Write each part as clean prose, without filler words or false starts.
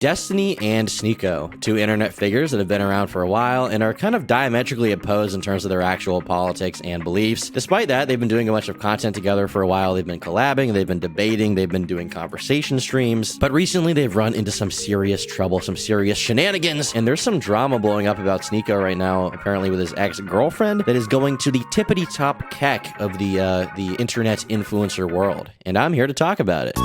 Destiny and Sneako, two internet figures that have been around for a while and are kind of diametrically opposed in terms of their actual politics and beliefs. Despite that, they've been doing a bunch of content together for a while. They've been collabing, they've been debating, they've been doing conversation streams. But recently, they've run into some serious trouble, some serious shenanigans, and there's some drama blowing up about Sneako right now, apparently with his ex-girlfriend, that is going to the tippity-top keck of the internet influencer world. And I'm here to talk about it.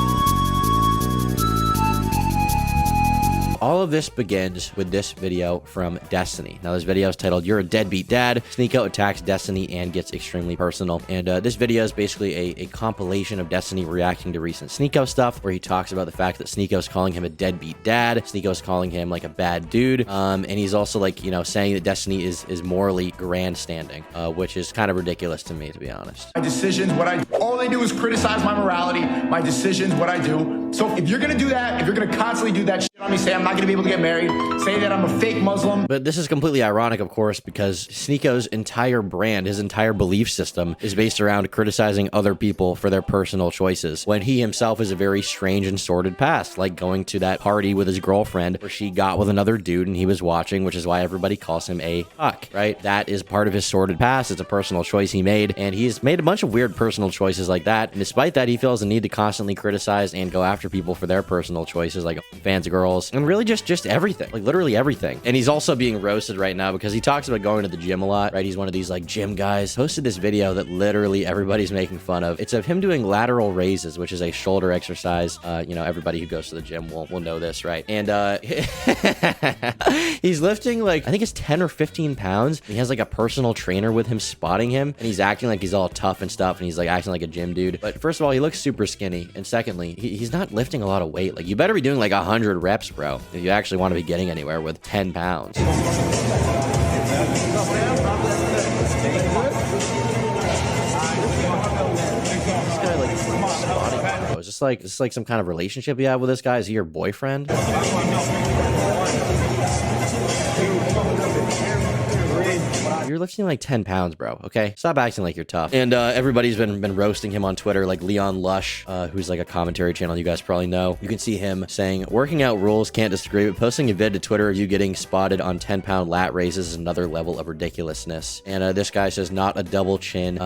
All of this begins with this video from Destiny. Now, this video is titled, "You're a Deadbeat Dad. Sneako attacks Destiny and gets extremely personal." And this video is basically a compilation of Destiny reacting to recent Sneako stuff, where he talks about the fact that Sneako's calling him a deadbeat dad. Sneako's calling him like a bad dude. And he's also like, you know, saying that Destiny is morally grandstanding, which is kind of ridiculous to me, to be honest. My decisions, all they do is criticize my morality, my decisions, what I do. So if you're gonna do that, if you're gonna constantly do that shit on me, say I'm not gonna be able to get married, say that I'm a fake Muslim. But this is completely ironic, of course, because Sneako's entire brand, his entire belief system is based around criticizing other people for their personal choices, when he himself is a very strange and sordid past, like going to that party with his girlfriend where she got with another dude and he was watching, which is why everybody calls him a fuck, right? That is part of his sordid past. It's a personal choice he made, and he's made a bunch of weird personal choices like that. And despite that, he feels the need to constantly criticize and go after people for their personal choices, like fans, girls, and really just everything, like literally everything. And he's also being roasted right now because he talks about going to the gym a lot, right? He's one of these like gym guys. Posted this video that literally everybody's making fun of. It's of him doing lateral raises, which is a shoulder exercise. You know, everybody who goes to the gym will know this, right? And he's lifting like, I think it's 10 or 15 pounds. He has like a personal trainer with him spotting him, and he's acting like he's all tough and stuff, and he's like acting like a gym dude. But first of all, he looks super skinny, and secondly, he's not lifting a lot of weight. Like, you better be doing like 100 reps, bro, if you actually want to be getting anywhere with 10 pounds. Is this like some kind of relationship you have with this guy? Is he your boyfriend? You're lifting like 10 pounds, bro, okay? Stop acting like you're tough. And everybody's been roasting him on Twitter, like Leon Lush, who's like a commentary channel you guys probably know. You can see him saying, "Working out rules, can't disagree, but posting a vid to Twitter of you getting spotted on 10-pound lat raises is another level of ridiculousness." And this guy says, "Not a double chin,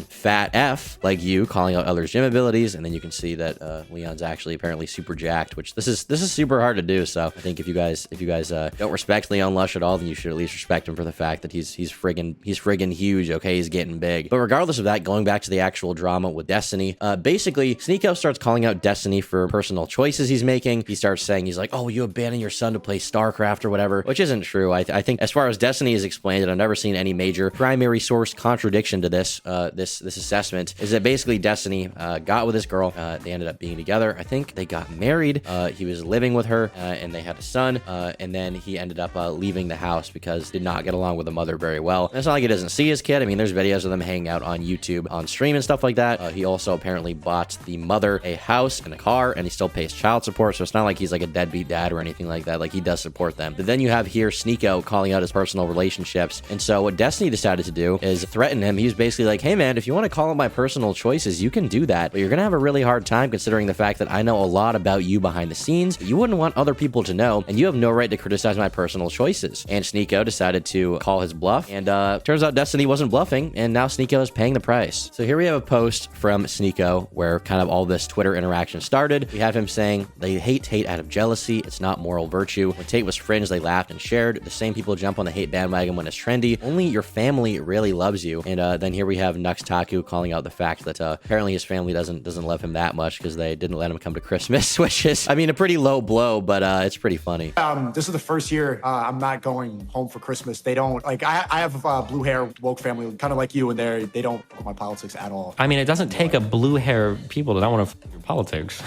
fat F like you," calling out others' gym abilities. And then you can see that Leon's actually apparently super jacked, which this is super hard to do. So I think if you guys don't respect Leon Lush at all, then you should at least respect him for the fact that he's friggin' huge, okay? He's getting big. But regardless of that, going back to the actual drama with Destiny, basically, Sneako starts calling out Destiny for personal choices he's making. He starts saying, he's like, "Oh, you abandoned your son to play StarCraft," or whatever, which isn't true. I think as far as Destiny is explained, and I've never seen any major primary source contradiction to this assessment, is that basically Destiny got with this girl. They ended up being together. I think they got married. He was living with her, and they had a son, and then he ended up leaving the house because he did not get along with the mother very well. And it's not like he doesn't see his kid. I mean, there's videos of them hanging out on YouTube on stream and stuff like that. He also apparently bought the mother a house and a car, and he still pays child support. So it's not like he's like a deadbeat dad or anything like that. Like, he does support them. But then you have here Sneako calling out his personal relationships. And so what Destiny decided to do is threaten him. He was basically like, "Hey man, if you want to call out my personal choices, you can do that, but you're gonna have a really hard time considering the fact that I know a lot about you behind the scenes that you wouldn't want other people to know, and you have no right to criticize my personal choices." And Sneako decided to call his bluff, and turns out Destiny wasn't bluffing, and now Sneako is paying the price. So here we have a post from Sneako where kind of all this Twitter interaction started. We have him saying, "They hate Tate out of jealousy. It's not moral virtue. When Tate was fringe, they laughed and shared. The same people jump on the hate bandwagon when it's trendy. Only your family really loves you." And then here we have Nuxtaku calling out the fact that apparently his family doesn't love him that much because they didn't let him come to Christmas, which is, I mean, a pretty low blow, but it's pretty funny. This is the first year I'm not going home for Christmas. They don't, like, I have blue hair, woke family, kind of like you, and they don't know my politics at all. I mean, it doesn't take a blue hair people to not want to your politics.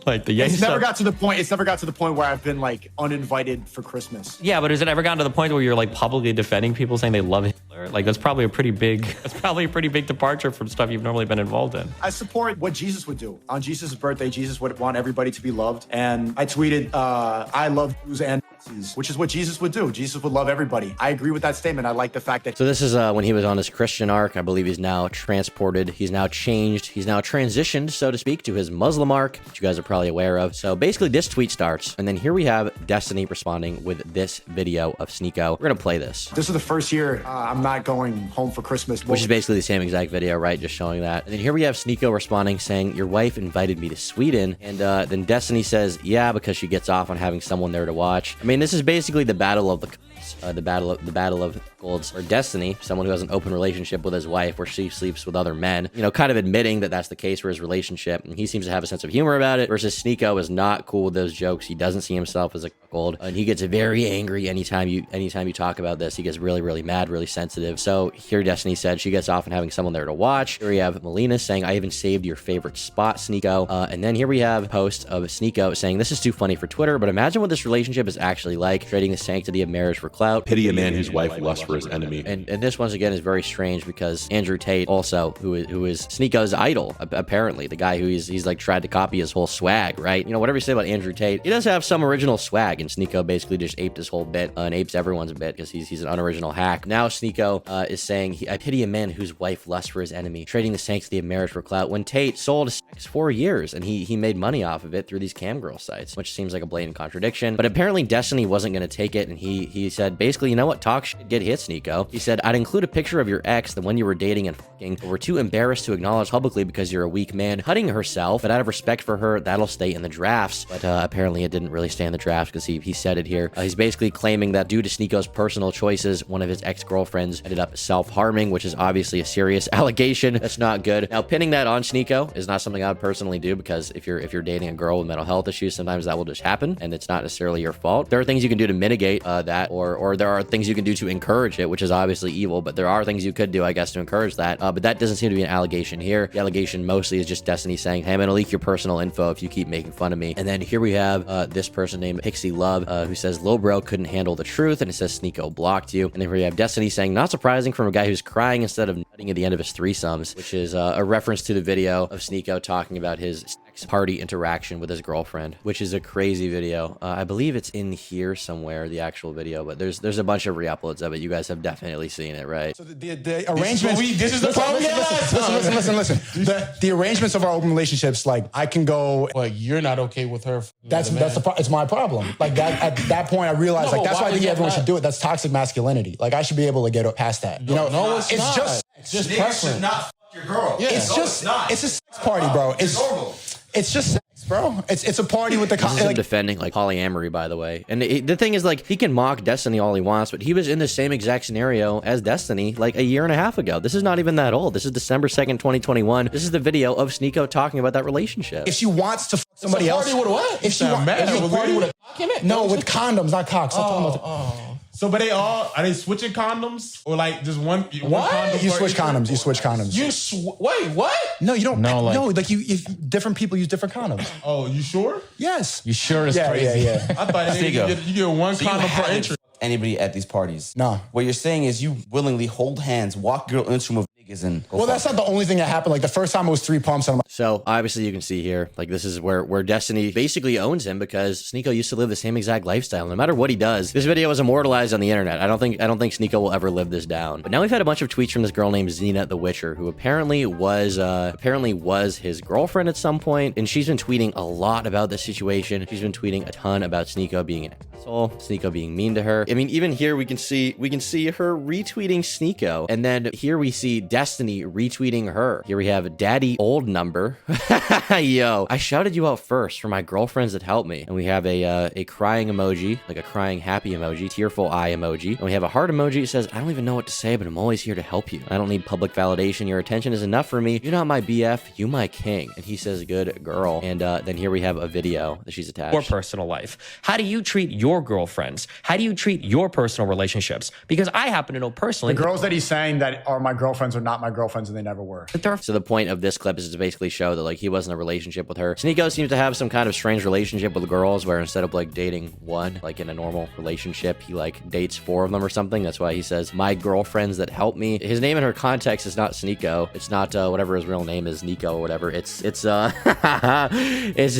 Like the It's never got to the point. It's never got to the point where I've been like uninvited for Christmas. Yeah, but has it ever gotten to the point where you're like publicly defending people saying they love Hitler? Like that's probably a pretty big departure from stuff you've normally been involved in. I support what Jesus would do. On Jesus' birthday, Jesus would want everybody to be loved. And I tweeted, I love Jews and Nazis, which is what Jesus would do. Jesus would love everybody. I agree with that statement. I like the fact that... So this is when he was on his Christian arc. I believe he's now transported. He's now changed. He's now transitioned, so to speak, to his Muslim arc, which you guys are probably aware of. So basically this tweet starts, and then here we have Destiny responding with this video of Sneako. We're going to play this. This is the first year I'm not going home for Christmas. Which is basically the same exact video, right? Just showing that. And then here we have Sneako responding saying, your wife invited me to Sweden. And then Destiny says, yeah, because she gets off on having someone there to watch. I mean, this is basically the battle of the battle of Golds or Destiny, someone who has an open relationship with his wife where she sleeps with other men, you know, kind of admitting that that's the case for his relationship, and he seems to have a sense of humor about it, versus Sneako is not cool with those jokes. He doesn't see himself as a cuckold, and he gets very angry anytime you talk about this. He gets really mad, really sensitive. So here Destiny said she gets off on having someone there to watch. Here we have Melina saying, I even saved your favorite spot, Sneako. And then here we have a post of Sneako saying, this is too funny for Twitter, but imagine what this relationship is actually like, trading the sanctity of marriage for clout. Pity a man whose wife lusts for his enemy. And this once again is very strange because Andrew Tate also, who is Sneako's idol, apparently, the guy who he's like tried to copy his whole swag, right? You know, whatever you say about Andrew Tate, he does have some original swag, and Sneako basically just aped his whole bit and apes everyone's bit because he's an unoriginal hack. Now Sneako is saying, I pity a man whose wife lusts for his enemy, trading the sanctity of marriage for clout, when Tate sold sex for years and he made money off of it through these cam girl sites, which seems like a blatant contradiction. But apparently Destiny wasn't going to take it, and he said, basically, you know what, talk shit, get hit, Sneako. He said, I'd include a picture of your ex, the one you were dating and fucking, but were too embarrassed to acknowledge publicly because you're a weak man, cutting herself, but out of respect for her, that'll stay in the drafts. But apparently it didn't really stay in the drafts because he said it here. He's basically claiming that due to Sneako's personal choices, one of his ex-girlfriends ended up self-harming, which is obviously a serious allegation. That's not good. Now, pinning that on Sneako is not something I would personally do, because if you're dating a girl with mental health issues, sometimes that will just happen, and it's not necessarily your fault. There are things you can do to mitigate that, or there are things you can do to encourage it, which is obviously evil, but there are things you could do, I guess, to encourage that. But that doesn't seem to be an allegation here. The allegation mostly is just Destiny saying, hey, I'm gonna leak your personal info if you keep making fun of me. And then here we have this person named Pixie Love, who says, Lowbro couldn't handle the truth, and it says Sneako blocked you. And then we have Destiny saying, not surprising from a guy who's crying instead of nutting at the end of his threesomes, which is a reference to the video of Sneako talking about his sex party interaction with his girlfriend, which is a crazy video. I believe it's in here somewhere, the actual video, but there's a bunch of re-uploads of it. You guys have definitely seen it, right? So the arrangements... This is the problem. Listen. The arrangements of our open relationships, like, I can go... But you're not okay with her. That's it's my problem. Like, that at that point, I realized, like, that's why I think everyone should do it. That's toxic masculinity. Like, I should be able to get past that. You know, no, it's not. just preference. Should not f your girl. Yeah. It's a sex party, bro. It's normal. It's just sex, bro. It's a party with the... This is him defending, like, polyamory, by the way. And the thing is, like, he can mock Destiny all he wants, but he was in the same exact scenario as Destiny, like, a year and a half ago. This is not even that old. This is December 2nd, 2021. This is the video of Sneako talking about that relationship. If she wants to fuck somebody else... With what? If she wants... Party with a cock in it? No, with condoms, not cocks. So, but are they switching condoms, or like just one? What? You switch condoms. You switch condoms. Wait, what? No, you don't. No, like if different people use different condoms. Oh, you sure? Yes. You sure is crazy. Yeah. I thought you get one condom per entry. Anybody at these parties? No. What you're saying is you willingly hold hands, walk girl into room of niggas, and go. Well, that's not the only thing that happened. Like, the first time it was 3 pumps, and I'm like... So obviously you can see here, like, this is where Destiny basically owns him, because Sneako used to live the same exact lifestyle. No matter what he does, this video is immortalized on the internet. I don't think Sneako will ever live this down. But now we've had a bunch of tweets from this girl named Xena the Witcher, who apparently was his girlfriend at some point, and she's been tweeting a lot about this situation. She's been tweeting a ton about Sneako being an asshole, Sneako being mean to her. I mean, even here we can see her retweeting Sneako, and then here we see Destiny retweeting her. Here we have Daddy Old Number. Yo, I shouted you out first for my girlfriends that helped me. And we have a crying emoji, like a crying happy emoji, tearful eye emoji. And we have a heart emoji. It says, I don't even know what to say, but I'm always here to help you. I don't need public validation. Your attention is enough for me. You're not my BF, you my king. And he says, good girl. And then here we have a video that she's attached. Your personal life. How do you treat your your girlfriends? How do you treat your personal relationships? Because I happen to know personally The girls that he's saying that are my girlfriends are not my girlfriends, and they never were. that there are So the point of this clip is to basically show that like he wasn't in a relationship with her. Sneako seems to have some kind of strange relationship with girls where instead of like dating one, like in a normal relationship, he like dates 4 of them or something. That's why he says, my girlfriends that help me. His name in her context is not Sneako. It's not whatever his real name is, Nico or whatever. It's it's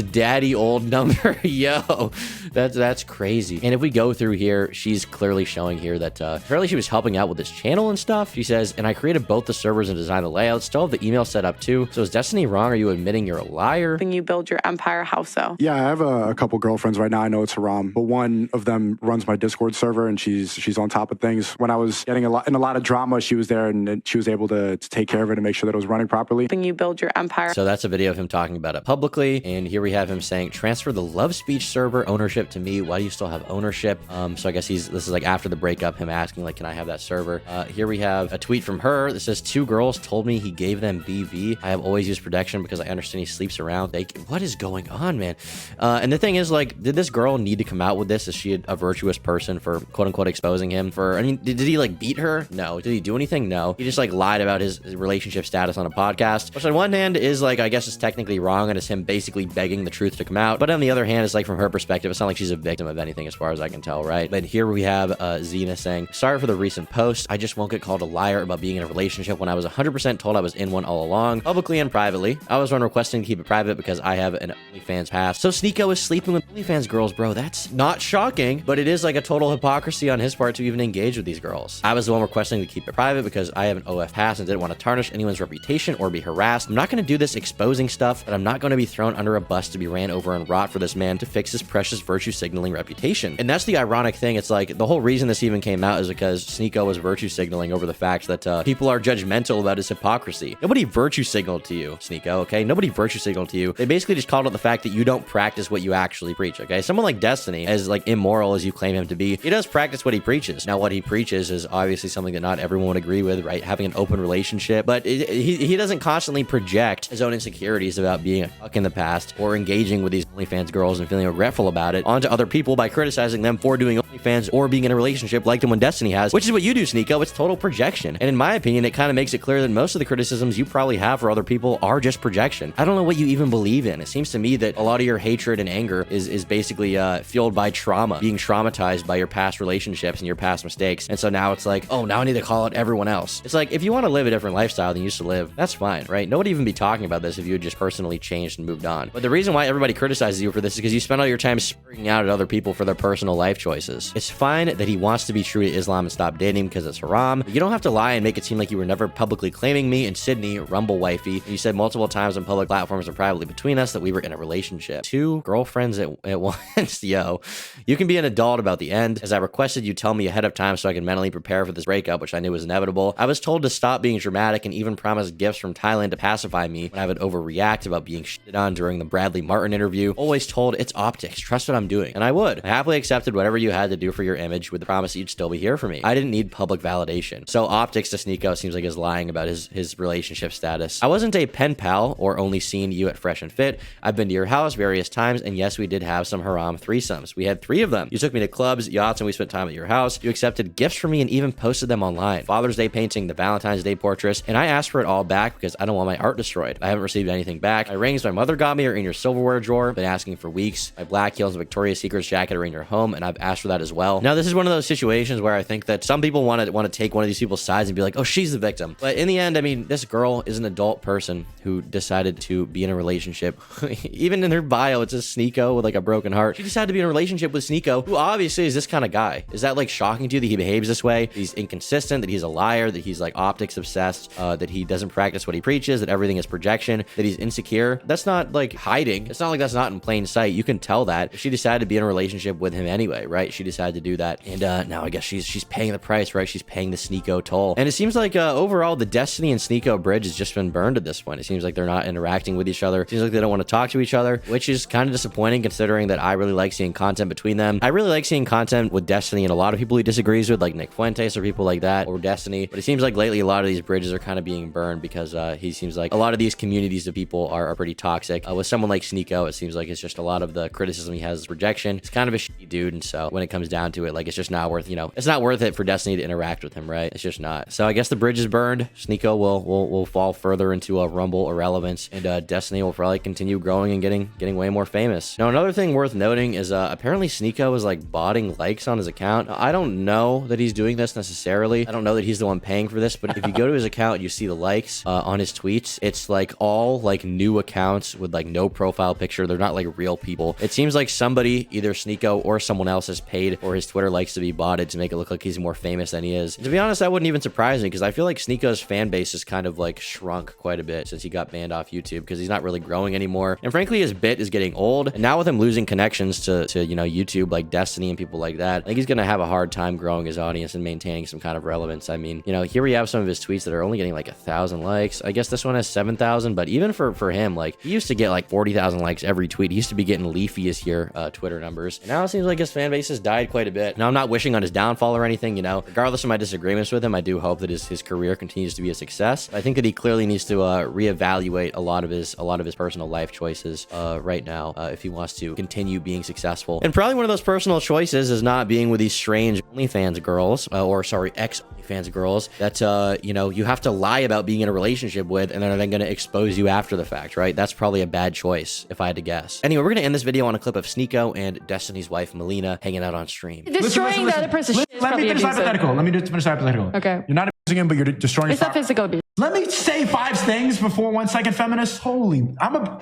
daddy old number. Yo, that's crazy. And if we go through here, she's clearly showing here that apparently she was helping out with this channel and stuff. She says, and I created both the servers and designed the layout. Still have the email set up too. So is Destiny wrong? Are you admitting you're a liar? When you build your empire, how so? Yeah, I have a couple girlfriends right now. I know it's haram, but one of them runs my Discord server, and she's on top of things. When I was getting in a lot of drama, she was there, and she was able to take care of it and make sure that it was running properly. When you build your empire. So that's a video of him talking about it publicly. And here we have him saying, transfer the love speech server ownership to me. Why do you still have ownership? So I guess this is like after the breakup, him asking like, can I have that server? Here we have a tweet from her that says, 2 girls told me he gave them BV. I have always used protection because I understand he sleeps around. What is going on, man? And the thing is, like, did this girl need to come out with this? Is she a virtuous person for quote unquote exposing him for, I mean, did he like beat her? No. Did he do anything? No. He just like lied about his relationship status on a podcast, which on one hand is like, I guess it's technically wrong and it's him basically begging the truth to come out. But on the other hand, it's like from her perspective, it's not like she's a victim of anything as far as I can tell, right? But here we have Xena saying, sorry for the recent post. I just won't get called a liar about being in a relationship when I was 100% told I was in one all along, publicly and privately. I was one requesting to keep it private because I have an OnlyFans past. So Sneako is sleeping with OnlyFans girls, bro. That's not shocking, but it is like a total hypocrisy on his part to even engage with these girls. I was the one requesting to keep it private because I have an OF pass and didn't want to tarnish anyone's reputation or be harassed. I'm not going to do this exposing stuff, but I'm not going to be thrown under a bus to be ran over and rot for this man to fix his precious virtue signaling reputation. And that's the ironic thing. It's like the whole reason this even came out is because Sneako was virtue signaling over the fact that people are judgmental about his hypocrisy. Nobody virtue signaled to you, Sneako, okay? Nobody virtue signaled to you. They basically just called out the fact that you don't practice what you actually preach, okay? Someone like Destiny, as like immoral as you claim him to be, he does practice what he preaches. Now, what he preaches is obviously something that not everyone would agree with, right? Having an open relationship, but he doesn't constantly project his own insecurities about being a fuck in the past or engaging with these OnlyFans girls and feeling regretful about it onto other people by criticizing them for doing OnlyFans or being in a relationship like the one Destiny has, which is what you do, Sneako. It's total projection. And in my opinion, it kind of makes it clear that most of the criticisms you probably have for other people are just projection. I don't know what you even believe in. It seems to me that a lot of your hatred and anger is basically fueled by trauma, being traumatized by your past relationships and your past mistakes. And so now it's like, oh, now I need to call out everyone else. It's like, if you want to live a different lifestyle than you used to live, that's fine, right? Nobody even be talking about this if you had just personally changed and moved on. But the reason why everybody criticizes you for this is because you spend all your time springing out at other people for their personal life choices. It's fine that he wants to be true to Islam and stop dating because it's haram. But you don't have to lie and make it seem like you were never publicly claiming me and Sydney, Rumble wifey. You said multiple times on public platforms and privately between us that we were in a relationship. 2 girlfriends at once. Yo, you can be an adult about the end. As I requested you tell me ahead of time so I can mentally prepare for this breakup, which I knew was inevitable. I was told to stop being dramatic and even promised gifts from Thailand to pacify me when I would overreact about being shit on during the Bradley Martin interview. Always told it's optics. Trust what I'm doing. And I would. I happily accepted whatever you had to do for your image with the promise that you'd still be here for me. I didn't need public validation. So optics to Sneako seems like he's lying about his relationship status. I wasn't a pen pal or only seen you at Fresh and Fit. I've been to your house various times, and yes, we did have some haram threesomes. We had 3 of them. You took me to clubs, yachts, and we spent time at your house. You accepted gifts from me and even posted them online. Father's Day painting, the Valentine's Day portraits, and I asked for it all back because I don't want my art destroyed. I haven't received anything back. My rings my mother got me are in your silverware drawer. Been asking for weeks. My black heels and Victoria's Secret's jacket are in your home, and I've asked for that as well. Now, this is one of those situations where I think that some people want to take one of these people's sides and be like, oh, she's the victim. But in the end, I mean, this girl is an adult person who decided to be in a relationship. Even in her bio, it says Sneako with like a broken heart. She decided to be in a relationship with Sneako, who obviously is this kind of guy. Is that like shocking to you that he behaves this way? He's inconsistent, that he's a liar, that he's like optics obsessed, that he doesn't practice what he preaches, that everything is projection, that he's insecure. That's not like hiding. It's not like that's not in plain sight. You can tell that. She decided to be in a relationship with him anyway, right? She decided decided to do that. And now I guess she's paying the price, right? She's paying the Sneako toll. And it seems like overall the Destiny and Sneako bridge has just been burned at this point. It seems like they're not interacting with each other. It seems like they don't want to talk to each other, which is kind of disappointing considering that I really like seeing content between them. I really like seeing content with Destiny and a lot of people he disagrees with, like Nick Fuentes or people like that, or Destiny. But it seems like lately a lot of these bridges are kind of being burned because he seems like a lot of these communities of people are pretty toxic. With someone like Sneako, it seems like it's just a lot of the criticism he has is rejection. He's kind of a shitty dude, and so when it comes down to it, like, it's just not worth, it's not worth it for Destiny to interact with him, right? It's just not. So I guess the bridge is burned. Sneako will fall further into a Rumble irrelevance, and Destiny will probably continue growing and getting way more famous. Now, another thing worth noting is apparently Sneako is like botting likes on his account. Now, I don't know that he's doing this necessarily. I don't know that he's the one paying for this, but if you go to his account, you see the likes on his tweets. It's like all like new accounts with like no profile picture. They're not like real people. It seems like somebody, either Sneako or someone else, has paid for his Twitter likes to be botted to make it look like he's more famous than he is. And to be honest, that wouldn't even surprise me because I feel like Sneako's fan base has kind of like shrunk quite a bit since he got banned off YouTube because he's not really growing anymore. And frankly, his bit is getting old. And now with him losing connections to YouTube, like Destiny and people like that, I think he's gonna have a hard time growing his audience and maintaining some kind of relevance. I mean, here we have some of his tweets that are only getting like 1,000 likes. I guess this one has 7,000, but even for him, like, he used to get like 40,000 likes every tweet. He used to be getting leafy as here Twitter numbers. And now it seems like his fan base has died quite a bit. Now, I'm not wishing on his downfall or anything, regardless of my disagreements with him, I do hope that his career continues to be a success. I think that he clearly needs to reevaluate a lot of his personal life choices right now if he wants to continue being successful. And probably one of those personal choices is not being with these strange OnlyFans girls, ex-OnlyFans girls that you have to lie about being in a relationship with, and then going to expose you after the fact, right? That's probably a bad choice if I had to guess. Anyway, we're going to end this video on a clip of Sneako and Destiny's wife Melina hanging out on stream. Destroying the other person's shit is Let me probably finish abusive. hypothetical. Let me just finish hypothetical. Okay. You're not abusing him, but you're destroying It's not physical abuse. Let me say 5 things before 1 second, feminist. Holy, I'm a...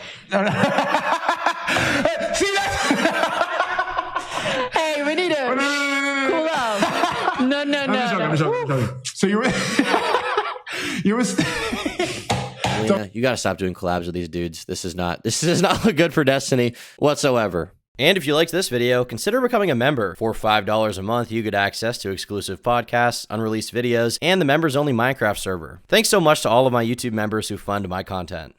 See that? Hey, we need to cool off. No. I'm joking. So you were... Melina, you got to stop doing collabs with these dudes. This does not look good for Destiny whatsoever. And if you liked this video, consider becoming a member. For $5 a month, you get access to exclusive podcasts, unreleased videos, and the members-only Minecraft server. Thanks so much to all of my YouTube members who fund my content.